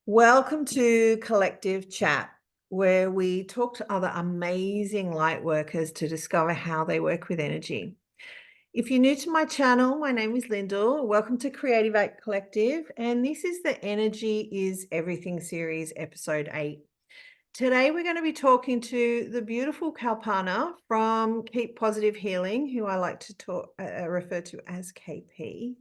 Welcome to Collective Chat, where we talk to other amazing light workers to discover how they work with energy. If you're new to my channel, my name is Lyndal. Welcome to Creative 8 Collective, and this is the Energy is Everything series, episode 8. Today, we're going to be talking to the beautiful Kalpana from Keep Positive Healing, who I like to refer to as KP.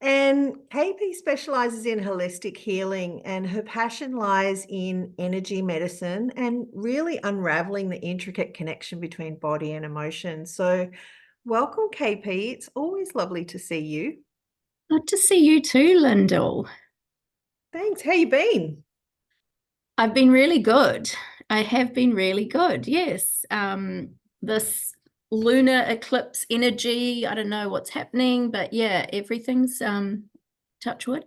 And KP specializes in holistic healing, and her passion lies in energy medicine and really unraveling the intricate connection between body and emotion. So, welcome, KP. It's always lovely to see you. Good to see you too, Lyndal. Thanks. How you been? I've been really good. I have been really good. Yes. This lunar eclipse energy, I don't know what's happening, but yeah, everything's touch wood,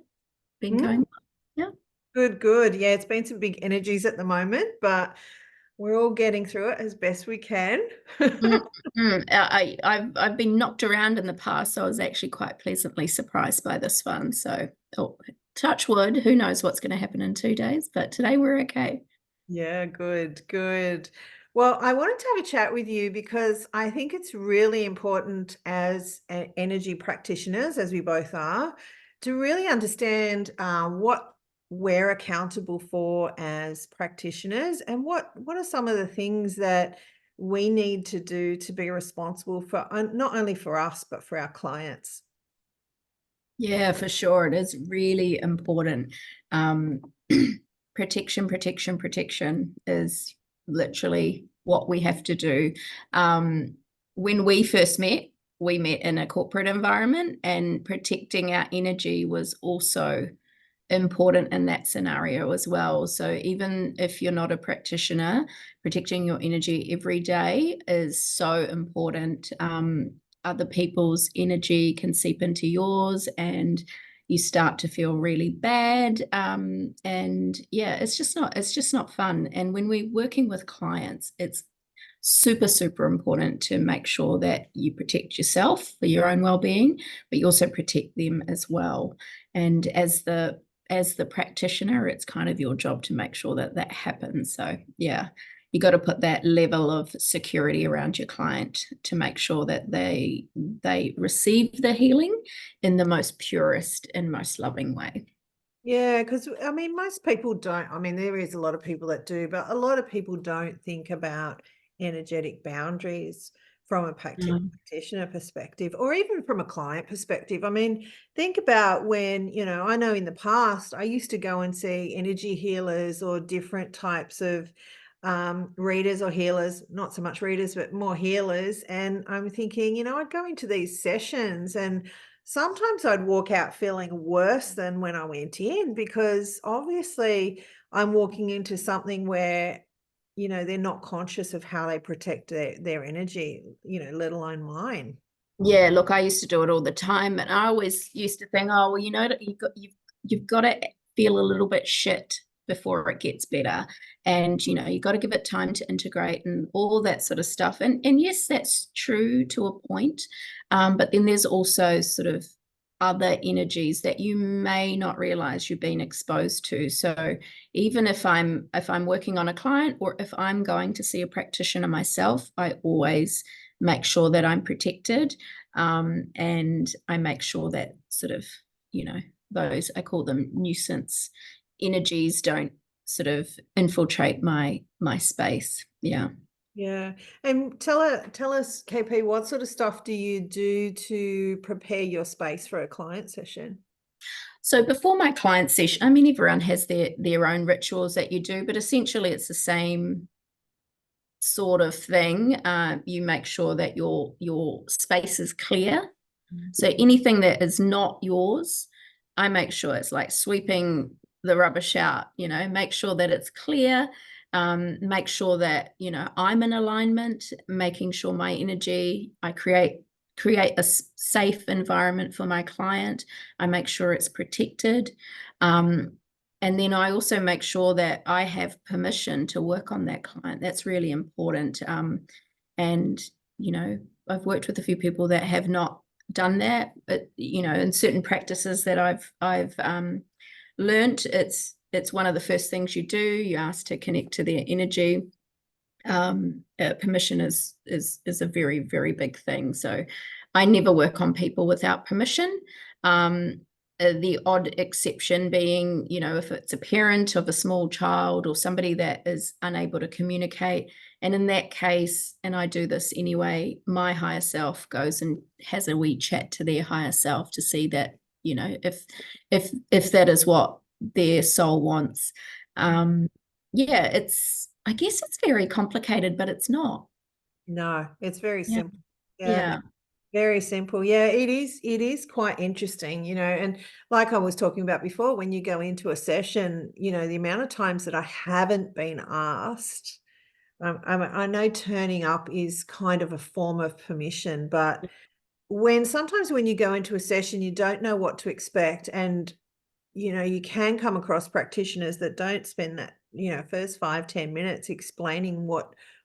been going Mm, well. Yeah. good, good. Yeah, it's been some big energies at the moment, but we're all getting through it as best we can. Mm, I've been knocked around in the past, so I was actually quite pleasantly surprised by this one. So, touch wood, who knows what's going to happen in 2 days, but today we're okay. Yeah, good, good. Well, I wanted to have a chat with you because I think it's really important as energy practitioners, as we both are, to really understand what we're accountable for as practitioners and what are some of the things that we need to do to be responsible for not only for us, but for our clients. Yeah, for sure. It is really important. Um, protection is literally what we have to do. When we met in a corporate environment, and protecting our energy was also important in that scenario as well. So even if you're not a practitioner, protecting your energy every day is so important. Other people's energy can seep into yours, and you start to feel really bad. And yeah, it's just not fun. And when we're working with clients, it's super important to make sure that you protect yourself for your own well-being, but you also protect them as well. And as the practitioner, it's kind of your job to make sure that that happens. So yeah, you got to put that level of security around your client to make sure that they receive the healing in the most purest and most loving way. Yeah, because I mean, most people don't. I mean, there is a lot of people that do, but a lot of people don't think about energetic boundaries from a Mm. practitioner perspective, or even from a client perspective. I mean, think about when, I know in the past, I used to go and see energy healers or different types of readers or healers, not so much readers, but more healers. And I'm thinking, I'd go into these sessions and sometimes I'd walk out feeling worse than when I went in because obviously I'm walking into something where, they're not conscious of how they protect their energy, let alone mine. Yeah, look, I used to do it all the time, and I always used to think, oh, well, you've got to feel a little bit shit before it gets better, and you've got to give it time to integrate and all that sort of stuff. And yes, that's true to a point, but then there's also sort of other energies that you may not realize you've been exposed to. So even if I'm working on a client, or if I'm going to see a practitioner myself, I always make sure that I'm protected, and I make sure that sort of, those, I call them nuisance energies, don't sort of infiltrate my space. Yeah. Yeah. And tell us, KP, what sort of stuff do you do to prepare your space for a client session? So before my client session, I mean, everyone has their own rituals that you do, but essentially it's the same sort of thing. You make sure that your space is clear. So anything that is not yours, I make sure it's like sweeping the rubbish out, make sure that it's clear. Make sure that, I'm in alignment, making sure my energy, I create a safe environment for my client. I make sure it's protected. And then I also make sure that I have permission to work on that client. That's really important. And, I've worked with a few people that have not done that, but in certain practices that I've learned, it's one of the first things you do. You ask to connect to their energy. Permission is a very, very big thing. So I never work on people without permission. The odd exception being, if it's a parent of a small child or somebody that is unable to communicate. And in that case, and I do this anyway, my higher self goes and has a wee chat to their higher self to see that, if that is what their soul wants. Yeah, I guess it's very complicated, but it's not. No, it's very Yeah. simple. Yeah. Very simple. Yeah, it is. It is quite interesting, and like I was talking about before, when you go into a session, the amount of times that I haven't been asked, I know turning up is kind of a form of permission, but sometimes when you go into a session, you don't know what to expect, and you can come across practitioners that don't spend that, first 5-10 minutes explaining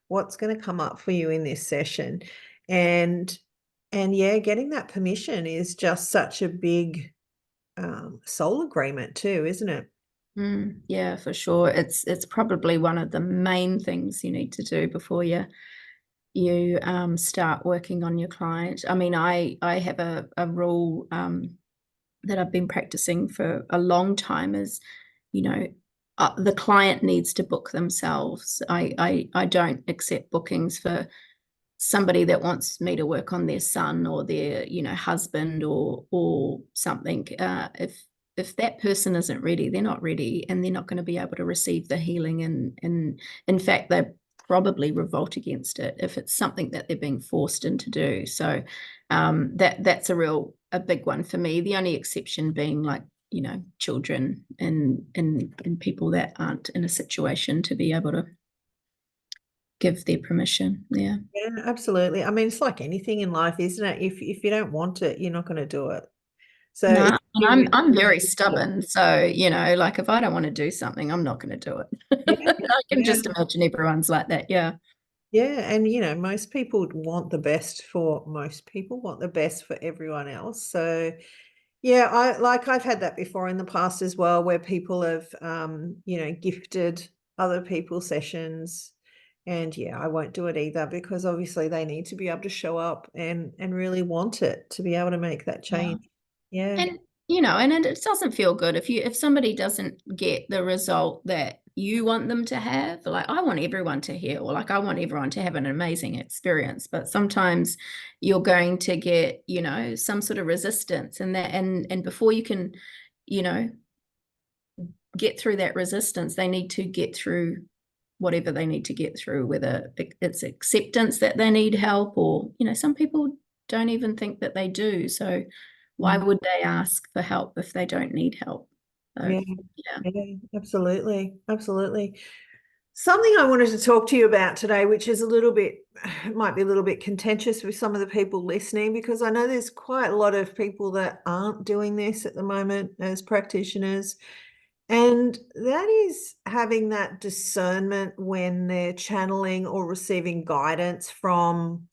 what's going to come up for you in this session. And yeah, getting that permission is just such a big soul agreement too, isn't it? Yeah, for sure. It's probably one of the main things you need to do before you start working on your client. I mean, I have a rule that I've been practicing for a long time is, the client needs to book themselves. I don't accept bookings for somebody that wants me to work on their son or their husband or something. If that person isn't ready, they're not ready, and they're not going to be able to receive the healing, and in fact they probably revolt against it if it's something that they're being forced into do. So that's a big one for me. The only exception being like children and people that aren't in a situation to be able to give their permission. Yeah. Yeah, absolutely. I mean, it's like anything in life, isn't it? If you don't want it, you're not going to do it. So No, it's and I'm very stubborn. So, like if I don't want to do something, I'm not going to do it. yeah, I can yeah, just imagine everyone's like that. Yeah. yeah. And most people want the best for everyone else. So yeah, I've had that before in the past as well, where people have gifted other people sessions. And yeah, I won't do it either, because obviously they need to be able to show up and really want it to be able to make that Yeah. change. Yeah. And and it doesn't feel good if somebody doesn't get the result that you want them to have. Like I want everyone to heal, like I want everyone to have an amazing experience, but sometimes you're going to get some sort of resistance, and before you can you know get through that resistance, they need to get through whatever they need to get through, whether it's acceptance that they need help, or some people don't even think that they do, so why would they ask for help if they don't need help? So Yeah, yeah. yeah, absolutely, absolutely. Something I wanted to talk to you about today, which is might be a little bit contentious with some of the people listening, because I know there's quite a lot of people that aren't doing this at the moment as practitioners. And that is having that discernment when they're channeling or receiving guidance from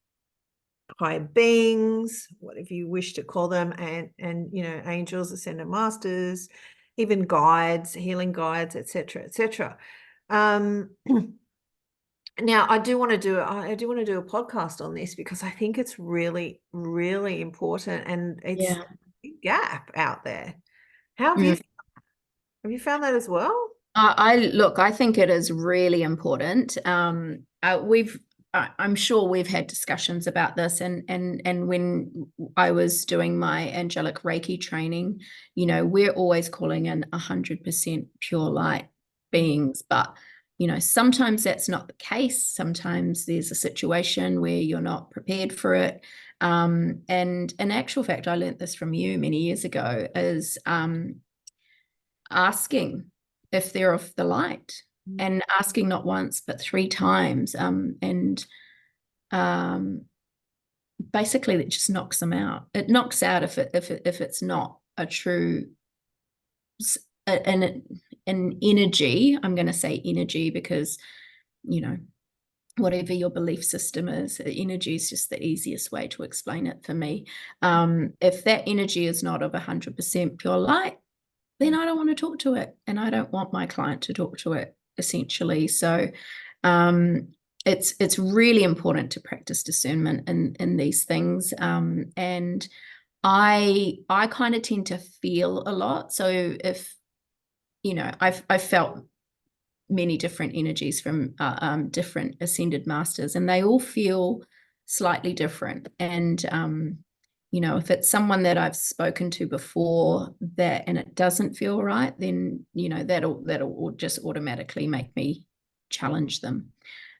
higher beings, whatever you wish to call them, and angels, ascended masters, even guides, healing guides, etc., etc. Now I do want to do a podcast on this, because I think it's really, really important, and it's Yeah. a big gap out there. How Mm. have you found that as well? I think it is really important. I'm sure we've had discussions about this, and when I was doing my angelic Reiki training, we're always calling in 100% pure light beings, but sometimes that's not the case. Sometimes there's a situation where you're not prepared for it. And in actual fact, I learned this from you many years ago, is asking if they're of the light, and asking not once but 3 times, and basically it just knocks them out. It knocks out if it's not a true an energy. I'm going to say energy because whatever your belief system is, energy is just the easiest way to explain it for me. If that energy is not of 100% pure light, then I don't want to talk to it, and I don't want my client to talk to it, essentially. So um, it's really important to practice discernment in these things. And I kind of tend to feel a lot. So if I've felt many different energies from different ascended masters, and they all feel slightly different. And if it's someone that I've spoken to before that and it doesn't feel right, then that'll just automatically make me challenge them.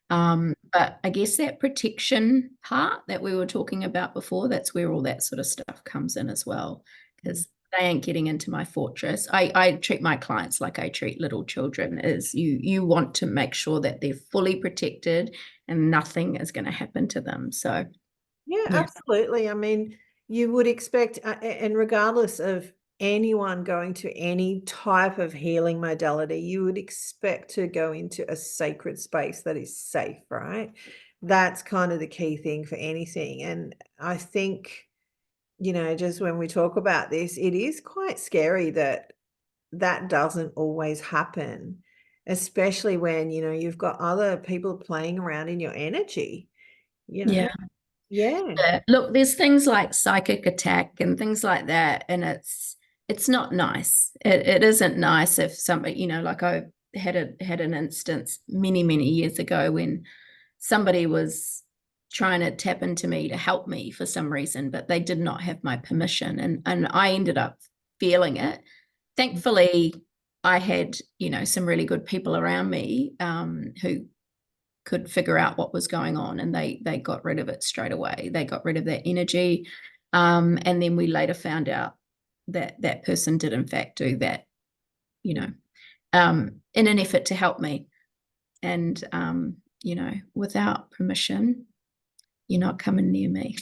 But I guess that protection part that we were talking about before, that's where all that sort of stuff comes in as well, because they ain't getting into my fortress. I treat my clients like I treat little children. Is you want to make sure that they're fully protected and nothing is going to happen to them. So Yeah, yeah. absolutely. I mean, you would expect, and regardless of anyone going to any type of healing modality, you would expect to go into a sacred space that is safe, right? That's kind of the key thing for anything. And I think, just when we talk about this, it is quite scary that that doesn't always happen, especially when, you've got other people playing around in your energy, you know? Yeah. Yeah. Look, there's things like psychic attack and things like that, and it's not nice. It isn't nice if somebody, like I had an instance many years ago when somebody was trying to tap into me to help me for some reason, but they did not have my permission, and I ended up feeling it. Thankfully, I had some really good people around me who could figure out what was going on, and they got rid of it straight away. They got rid of that energy, and then we later found out that that person did in fact do that, in an effort to help me. And without permission, you're not coming near me.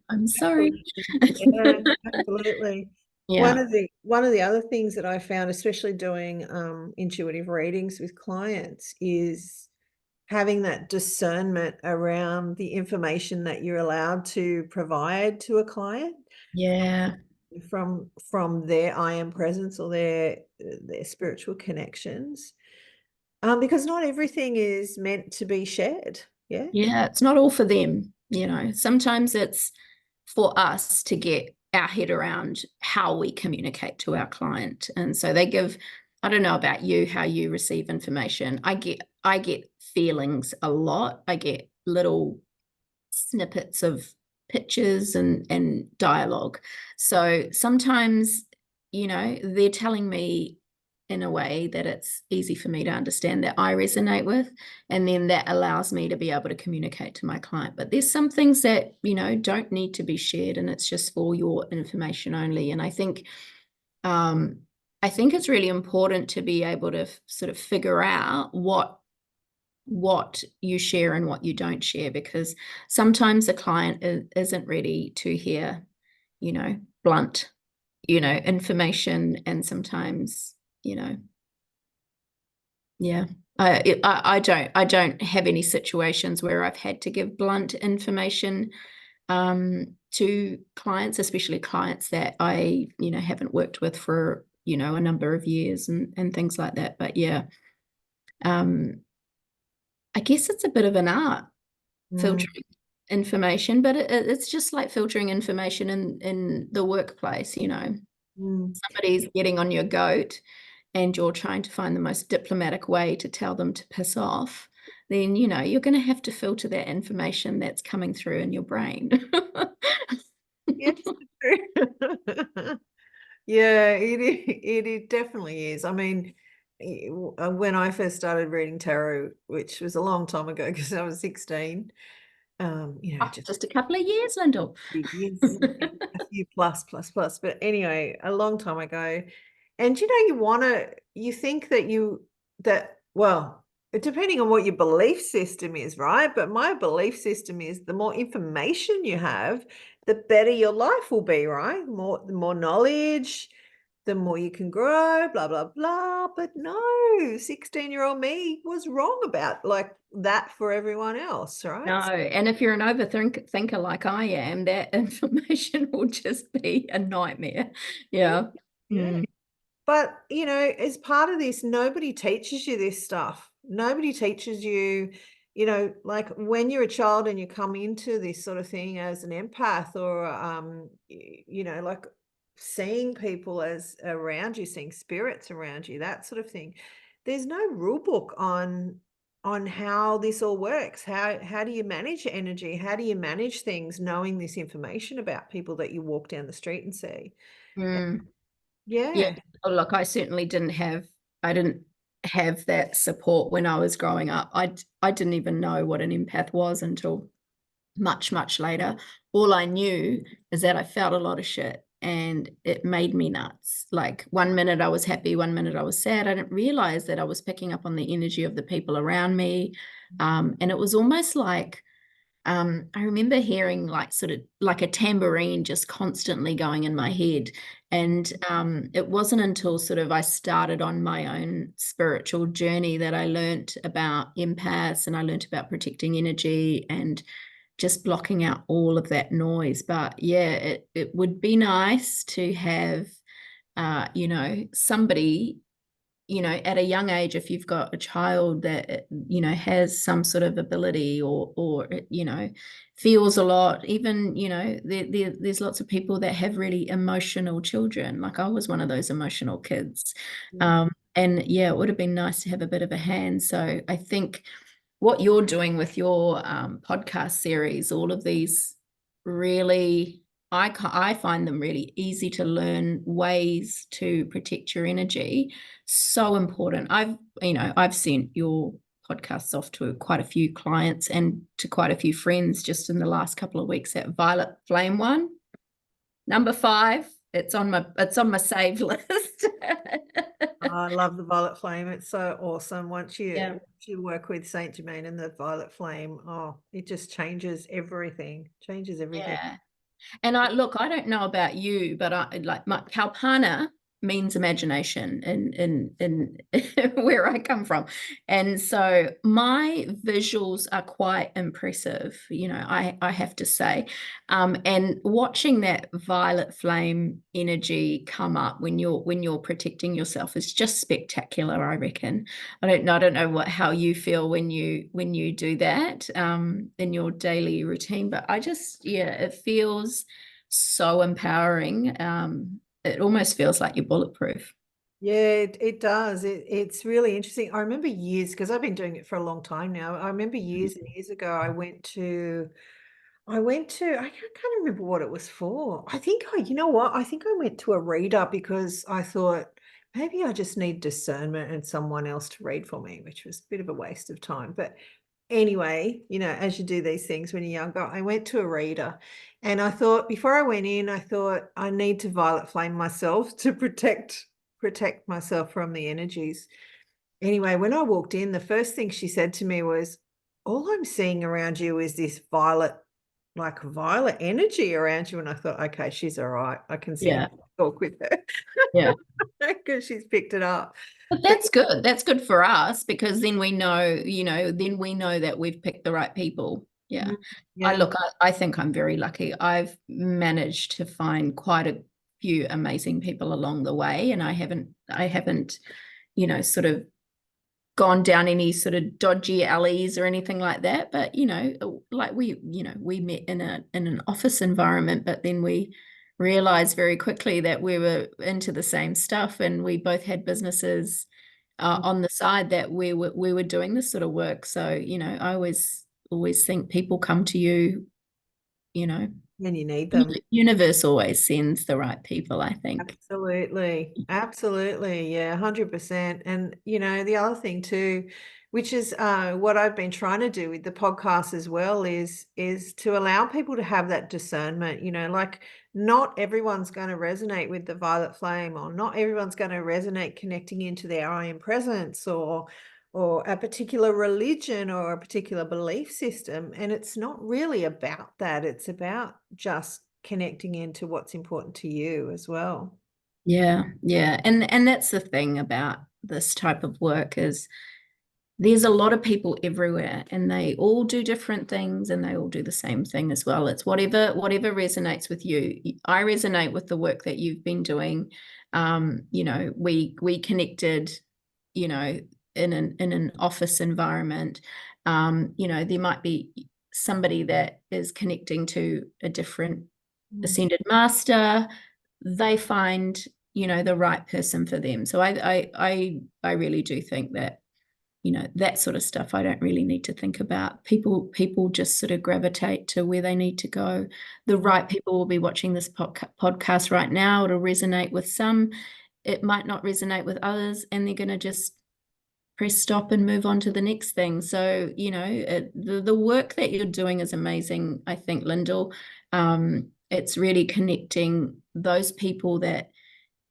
I'm sorry. Yeah, absolutely. One Yeah. of the other things that I found, especially doing intuitive readings with clients, is having that discernment around the information that you're allowed to provide to a client Yeah. from their I am presence or their spiritual connections. Because not everything is meant to be shared. Yeah. Yeah, it's not all for them. Sometimes it's for us to get our head around how we communicate to our client. And so I don't know about you, how you receive information. I get feelings a lot. I get little snippets of pictures and dialogue. So sometimes, they're telling me in a way that it's easy for me to understand, that I resonate with, and then that allows me to be able to communicate to my client. But there's some things that don't need to be shared, and it's just for your information only. And I think it's really important to be able to sort of figure out what you share and what you don't share, because sometimes the client isn't ready to hear blunt information, and sometimes yeah. I don't have any situations where I've had to give blunt information to clients, especially clients that I haven't worked with for a number of years, and things like that. But yeah, um I guess it's a bit of an art, Mm, filtering information, but it's just like filtering information in the workplace. mm. Somebody's getting on your goat and you're trying to find the most diplomatic way to tell them to piss off, then you're going to have to filter that information that's coming through in your brain. Yes, true. Yeah, it definitely is. I mean, when I first started reading tarot, which was a long time ago because I was 16, just Just a couple of years, Lyndal. years, a few plus. But anyway, a long time ago. And you think well, depending on what your belief system is, right? But my belief system is the more information you have, the better your life will be, right? The more knowledge, the more you can grow, blah, blah, blah. But no, 16-year-old me was wrong about like that for everyone else, No, right? and if you're an overthinker like I am, that information will just be a nightmare. Yeah. Yeah. Mm. But, as part of this, nobody teaches you this stuff. Nobody teaches you, like when you're a child and you come into this sort of thing as an empath or, like seeing people as around you, seeing spirits around you, that sort of thing. There's no rule book on how this all works. How do you manage your energy? How do you manage things knowing this information about people that you walk down the street and see? Mm. Yeah. Yeah. Oh, look, I didn't have that support when I was growing up. I didn't even know what an empath was until much, much later. All I knew is that I felt a lot of shit and it made me nuts. Like one minute I was happy, one minute I was sad. I didn't realize that I was picking up on the energy of the people around me. And it was almost like, I remember hearing like sort of like a tambourine just constantly going in my head. And it wasn't until sort of I started on my own spiritual journey that I learnt about empaths and I learnt about protecting energy and just blocking out all of that noise. But yeah, it would be nice to have, somebody, at a young age, if you've got a child that, has some sort of ability or feels a lot, even, there's lots of people that have really emotional children. Like I was one of those emotional kids. Mm. And yeah, it would have been nice to have a bit of a hand. So I think what you're doing with your podcast series, all of these really, I find them really easy to learn ways to protect your energy. So important. I've sent your podcasts off to quite a few clients and to quite a few friends just in the last couple of weeks. That Violet Flame one, number 5. It's on my save list. Oh, I love the violet flame. It's so awesome. Once you Yeah. once you work with Saint Germain and the violet flame, oh, it just changes everything. Changes everything. Yeah. And I don't know about you, but I like my Kalpana means imagination in where I come from. And so my visuals are quite impressive, I have to say. And watching that violet flame energy come up when you're protecting yourself is just spectacular, I reckon. I don't know how you feel when you do that in your daily routine, but yeah, it feels so empowering. It almost feels like you're bulletproof. Yeah, it does. It's really interesting. I remember years, because I've been doing it for a long time now. I remember years and years ago, I can't remember what it was for. You know what? I think I went to a reader because I thought maybe I just need discernment and someone else to read for me, which was a bit of a waste of time. But anyway, as you do these things when you're younger, I went to a reader and I thought before I went in, I thought I need to violet flame myself to protect myself from the energies. Anyway, when I walked in, the first thing she said to me was, all I'm seeing around you is this violet energy around you. And I thought, okay, she's all right. I can sit Yeah, and talk with her yeah. because she's picked it up. But But that's good. That's good for us because then we know, then we know that we've picked the right people. Yeah. yeah, I think I'm very lucky. I've managed to find quite a few amazing people along the way, and I haven't, sort of gone down any sort of dodgy alleys or anything like that. But like we met in an office environment, but then we realized very quickly that we were into the same stuff, and we both had businesses on the side that we were doing this sort of work. So I always think people come to you. You know, when you need them. universe always sends the right people, I think. Absolutely. Absolutely. Yeah, 100%. And, the other thing too, which is what I've been trying to do with the podcast as well, is to allow people to have that discernment, like not everyone's going to resonate with the violet flame, or not everyone's going to resonate connecting into their I am presence, or a particular religion or a particular belief system. And it's not really about that. It's about just connecting into what's important to you as well. Yeah, yeah. And that's the thing about this type of work is there's a lot of people everywhere, and they all do different things, and they all do the same thing as well. It's whatever resonates with you. I resonate with the work that you've been doing. We connected, in an office environment. There might be somebody that is connecting to a different ascended master. They find, the right person for them. So I really do think that, that sort of stuff I don't really need to think about. People just sort of gravitate to where they need to go. The right people will be watching this podcast right now. It'll resonate with some, it might not resonate with others, and they're going to just press stop and move on to the next thing. So, the work that you're doing is amazing, I think, Lyndal. It's really connecting those people that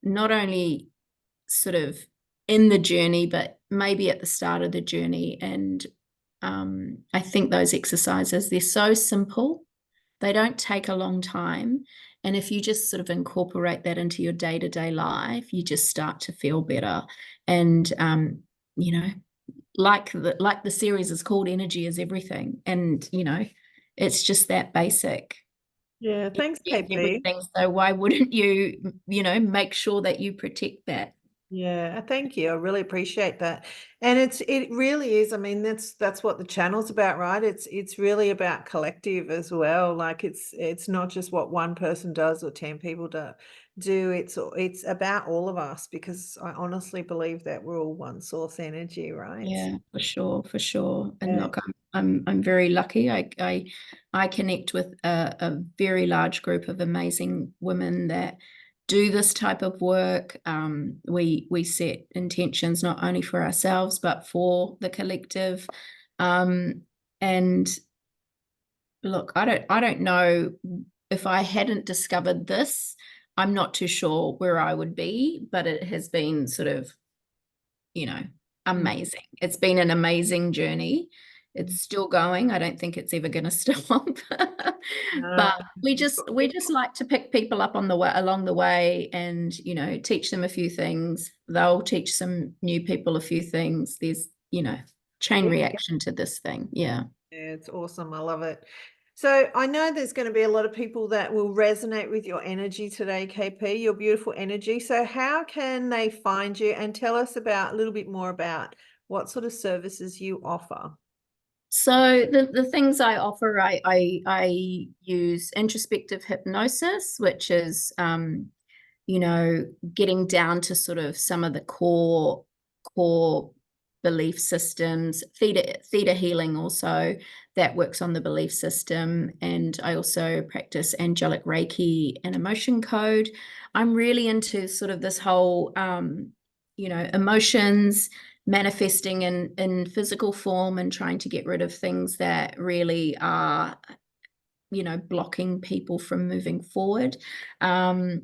not only sort of in the journey, but maybe at the start of the journey. And I think those exercises, they're so simple. They don't take a long time. And if you just sort of incorporate that into your day-to-day life, you just start to feel better. And, like the series is called Energy is Everything. And, it's just that basic. Yeah, thanks, KP. Everything. So why wouldn't you, make sure that you protect that? Yeah, thank you. I really appreciate that. And it really is. I mean, that's what the channel's about, right? It's really about collective as well. Like it's not just what one person does or 10 people do. It's about all of us, because I honestly believe that we're all one source energy, right? Yeah, for sure, for sure. And Yeah. look, I'm very lucky. I connect with a very large group of amazing women that do this type of work. We set intentions not only for ourselves but for the collective. And look, I don't know, if I hadn't discovered this, I'm not too sure where I would be, but it has been sort of, amazing. It's been an amazing journey. It's still going. I don't think it's ever going to stop. But we just like to pick people up on the way, along the way, and teach them a few things. They'll teach some new people a few things. There's chain reaction to this thing. Yeah. Yeah, it's awesome. I love it. So I know there's going to be a lot of people that will resonate with your energy today, KP, your beautiful energy. So how can they find you, and tell us about a little bit more about what sort of services you offer? So the things I offer, I use introspective hypnosis, which is getting down to sort of some of the core belief systems. Theta healing also, that works on the belief system. And I also practice angelic Reiki and emotion code. I'm really into sort of this whole emotions manifesting in physical form, and trying to get rid of things that really are blocking people from moving forward. So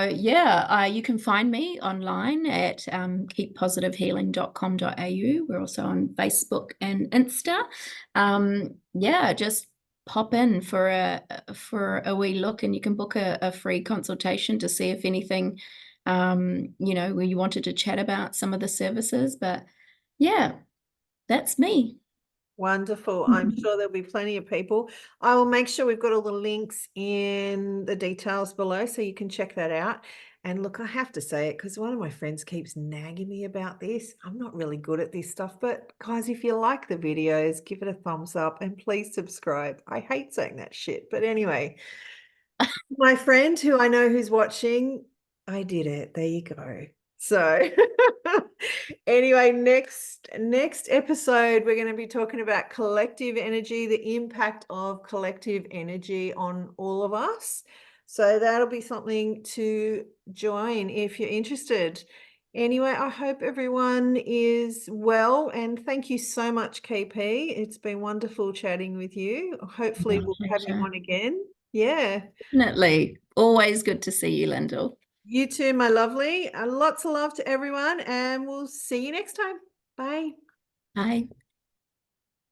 yeah, you can find me online at keeppositivehealing.com.au. We're also on Facebook and Insta. Just pop in for a wee look, and you can book a free consultation to see if anything, where you wanted to chat about some of the services. But yeah, that's me. Wonderful. I'm sure there'll be plenty of people. I will make sure we've got all the links in the details below so you can check that out. And look, I have to say it because one of my friends keeps nagging me about this. I'm not really good at this stuff, but guys, if you like the videos, give it a thumbs up and please subscribe. I hate saying that shit, but anyway, my friend who I know who's watching, I did it. There you go. So anyway, next episode, we're going to be talking about collective energy, the impact of collective energy on all of us. So that'll be something to join if you're interested. Anyway, I hope everyone is well, and thank you so much, KP. It's been wonderful chatting with you. Hopefully My we'll have you pleasure. on again. Yeah. Definitely. Always good to see you, Lyndal. You too, my lovely. Lots of love to everyone, and we'll see you next time. Bye. Bye.